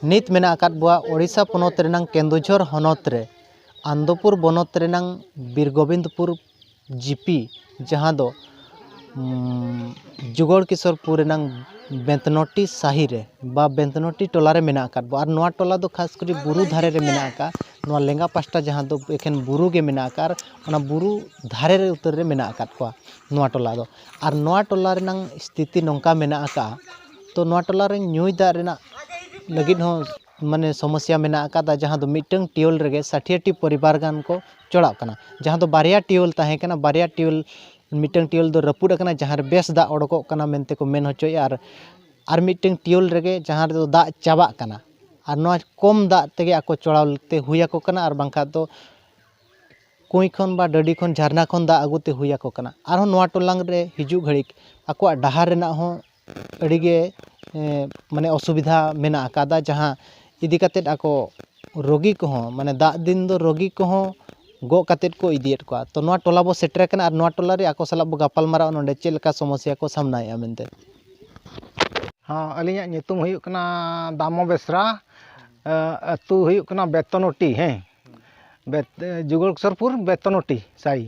नित मेना आकात बुआ ओडिशा पोनोत रेनांग केंदुझर होनोत रे आनंदपुर बनोत रेनांग बीरगोविंदपुर जीपी जहां दो जुगोड़ किशोरपुर रेनांग बेंतनोटी साही रे बा बेंतनोटी टोला रे मेना आकात बुआ। और नोआ टोला दो खास करी बुरु धारे रे मेना आका नोआ लेंगा पास्टा जहां दो एखेन बुरु गे मेना आकार ओना बुरु धारे रे उतर रे मेना आकात कोआ नोआ टोला दो। और नोआ टोला रेनांग स्थिति नोंका मेना आका तो नोआ टोला रे न्यूय दा रेना लगिद हो माने समस्या मेना आकादा जहां दो मिटंग टियोल रेगे 60टी परिवार गान को चढ़ाव कना जहां दो बारिया टियोल ताहे कना बारिया टियोल मिटंग टियोल दो रपुड कना जहां रे बेस दा ओडको कना मेनते को मेन होचोय और मिटंग टियोल रेगे जहां रे दा चाबा कना और नोआ कम दा तेगे आको चढ़ावते हुया को कना और बांखा दो कुई खन बा डडी खन झरना खन दा आगुते हुया को कना और नोआ टोलांग रे हिजु घड़ी आको डाहार रेना हो अड़ीगे माने असुविधा मेना आकादा जहां इदी कातेद आको रोगी को माने दा दिन दो रोगी को गो कातेद को इदियत को तो नोआ टोला बो सेटर कना और नोआ टोला रे आको सला बो गापाल मारा नोंडे चेलका समस्या को सामनाया मेनते। हाँ अलिया नितुम हुयुक कना दामो बेसरा अतु हुयुक कना बेतनोटी हैं जुगल किशोरपुर बेतनोटी साई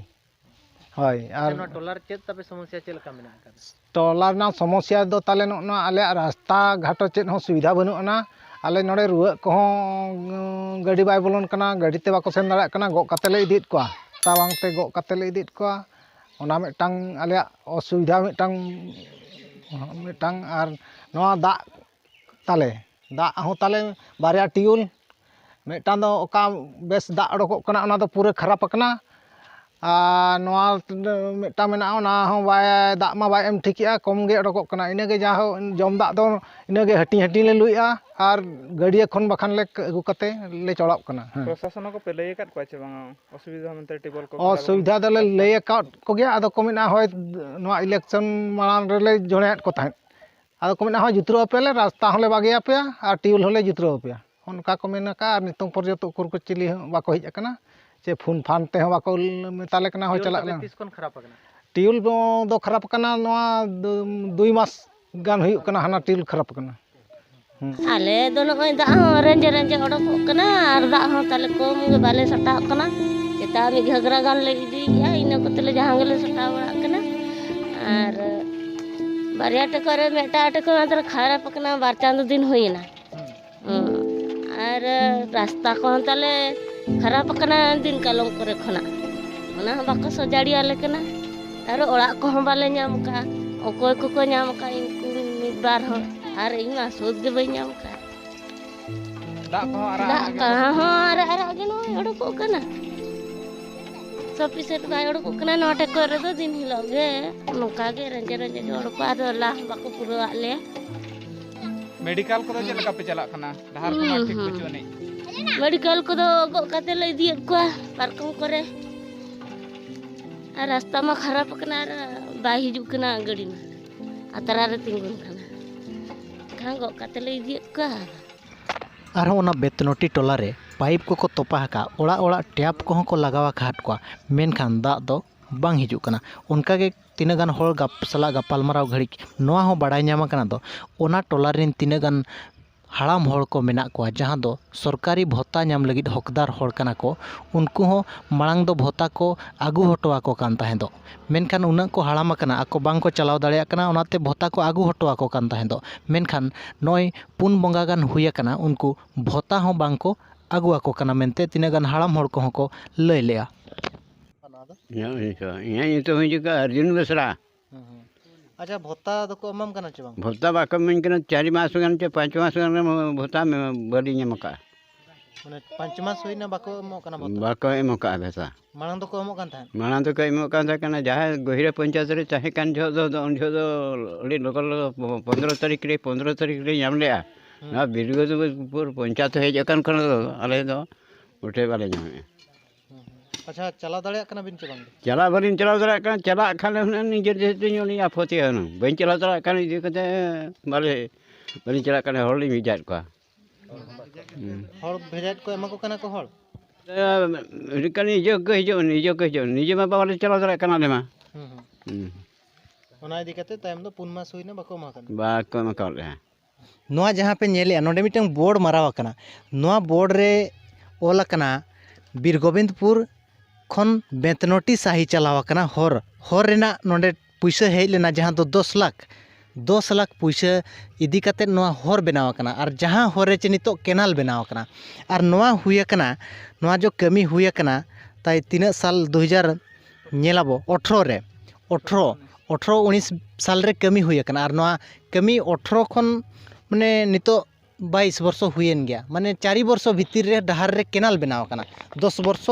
हय और नोआ टोला रे चेद तबे समस्या चेलका मेना आका टोला ना समस्या दो ताले ना आले रास्ता घाटो चेद हो सुविधा बनुना आले नोडे रुआ को गाड़ी बाय बोलन कना गाड़ी ते बाको सेन दाड़ा कना गो काते ले इदित कोआ तावांग ते गो काते ले इदित कोआ ओना मिटांग आले असुविधा मिटांग और नोआ दा ताले दा हो ताले बारिया टियूल मिटांग दो ओका बेस दा अडको कना ओना दो पूरे खराब कना नोआ मिटा मेना ओना हो बाय दा मा बाय एम ठिकिया कम गे अडको कना इनेगे जा हो जम दा दो इनेगे हटी हटी ले लुइया और गाड़िया खन बखान ले अगु कते ले चढ़ाव कना प्रशासन को पे लय काट को छ बांगा असुविधा मनते टेबल को असुविधा दले लय काट को गया आदो को मेना होय नोआ इलेक्शन मालान रे जोणेट को ताहें आदो को मेना हो जुतरो पेले रास्ता होले बागिया पे और टिउल होले जुतरो पे उनका को मेना का नितों पर्यटक उकुर को चिली बाको हिज कना चे फोन फान ते बाको मेताले कना हो चला तीस कोन खराब कना टिउल दो खराब कना नोआ 2 मास गान हुयुक कना हाना टिउल खराब कना आले दोनों कोई दा रेंज रेंज ओडक कना और दा हो ताले कम गे बाले सटा कना चेता मी घगरा गान ले इदी या इना को तले जहां गेले सटा बड़ा कना और बारिया टको रे मेटा टको अंदर खराब कना 2 चांद दिन होइना और रास्ता को ताले खराब कना दिन कालम करे खना ओना बाको सजाड़ी आले कना और ओड़ा को बाले नाम का ओकोय को नाम का इनको मिद बार हो और इना सोद गे बइनाम का दा को दा हो अरे गे नो ओडको कना सफिसेट बाय ओडको कना नोटे करे दो दिन हिलो गे नोका गे रंजे रंजे ओडको आदो ला बाको पुरो आले मेडिकल को जे लका पे चला कना धार को ठीक बचो नहीं मेडिकल को दो गो काते ले दिए को पार्कम करे रास्ता में खराब कना बाय हिजु कना गाड़ी में अतरा रे तिंगुन कना खां गो काते ले दिए को आरो ओना बेतनोटी टोला रे पाइप को तोपा हका ओड़ा ओड़ा टैप को को लगावा घाट को मेनखान दा दो बांग हिजु कना उनका के तीना गान होल सला गापाल माराव घड़ी नोआ हो बाडाय ᱧᱟᱢ कना दो ओना टोला रेन तीना गान हाड़ाम होड़ को मेना को जहां दो सरकारी भत्ता ᱧᱟᱢ लगिद हकदार होड़ कना को उनको हो मांग दो भत्ता को आगु हटवा को कान ताहे दो मेनखान उना को हाड़ाम कना आको बांग को चलाव दाड़िया कना ओनाते भत्ता को आगु हटवा को कान ताहे दो मेनखान नय पुन बंगा गान हुया कना उनको भत्ता हो बांग को आगुआ को कना मेनते तीना गान हाड़ाम होड़ को लय लेया तो अर्जुन बेसरा अच्छा भत्ता दो को अमम कना चे बांग भत्ता बाको मन कना 4 मास गान चे 5 मास गान भत्ता में बड़ी नेमका माने 5 मास होइना बाको अमो कना भत्ता बाको एमका भैसा मांग दो को अमो कान थान माना तो कई एमका कना जहां गहिरा पंचायत रे चाहे कान जो दो अली लोकल 15 तारीख रे नाम लेआ ना बिरगो तो पूर पंचायत हे जकन कन आले दो उठे वाले नामे अच्छा चला दाड़िया कना बिन चे बांग चला बलिन चला दरा कन चला खाले निजे जेते नी आफोती हन बइन चला दरा कन इदि कते बाले बलिन चला कन होली मिजात को हर भेजात को एमा को कना को हर रिकनी जो निजे मा बाले चला दरा कन ले मा ओना इदि कते टाइम दो 4 मास होइना बाको मा कना बाको मा कर ले नोआ जहाँ पे नेले नोडे मिटन बोर्ड माराव आकना नोआ बोर्ड रे ऑल आकना बीर गोविंदपुर खन बेतनोटी साही चलाव आकना हर रेना नोडे पैसा हेज लेना जहाँ दो 10 लाख पैसा इदी काते नोआ हर बनाव आकना और जहाँ हर रे नितो केनाल बनाव आकना और नोआ हुई आकना नोआ जो कमी हुई आकना ताई तीना साल 2000 नेलाबो 18 रे 18-19 साल रे कमी हुई आकना और नोआ कमी 18 खन माने नितो 22 वर्ष हुईन गया माने 4 वर्ष भीतर रे डहार रे केनाल बनाव आकना 10 वर्ष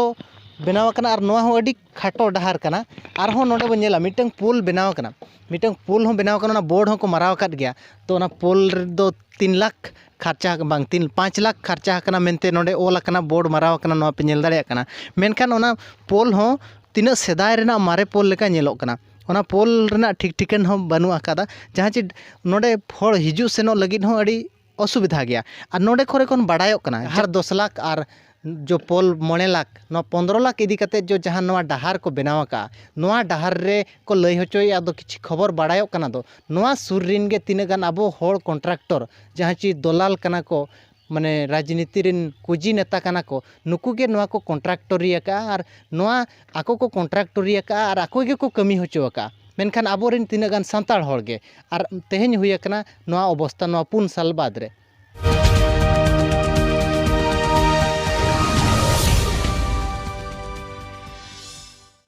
बनाव आकना और नोआ हो अडी खाटो डहार कना और हो नोडे बन नेला मिटंग पुल बनाव आकना मिटंग पुल हो बनाव आकना बोर्ड हो को माराव आकाद गया तो ना पुल दो 3 लाख खर्चा बांग 5 लाख खर्चा आकना मेनते नोडे ओल आकना बोर्ड माराव आकना नोआ पे नेल दाड़े आकना मेनखान ओना पोल हो तीना सेदाय रेना मारे पोल लेका नेलोग कना ओना पोल रेना ठीक ठिकान हो बानु आकादा जहाँ चे नोडे हर हिजू सेनो लगिद हो अड़ी असुविधा गया और नोडे खोरे कोन बाड़ायोग कना हर 10 लाख और जो पोल 9 लाख नो 15 लाख इदी काते जो जहाँ नोआ डहार को बनाव का नोआ डहार रे को लई होचोय आदो किछि खबर बाड़ायोग कना दो नोआ सुर रिन गे तीना गान आबो हर कॉन्ट्रैक्टर जहाँ ची दलाल कना को माने राजनीति रिन कुजी नेता कना को नुकु गे नोआ को कॉन्ट्रैक्टरी का और नोआ आको को कॉन्ट्रैक्टरी का और आको गे को कमी होचो का मेनखान आबो रिन तीना गान सांताड़ हर गे और तेहेन हुई आकना नोआ अवस्था नोआ 4 साल बाद रे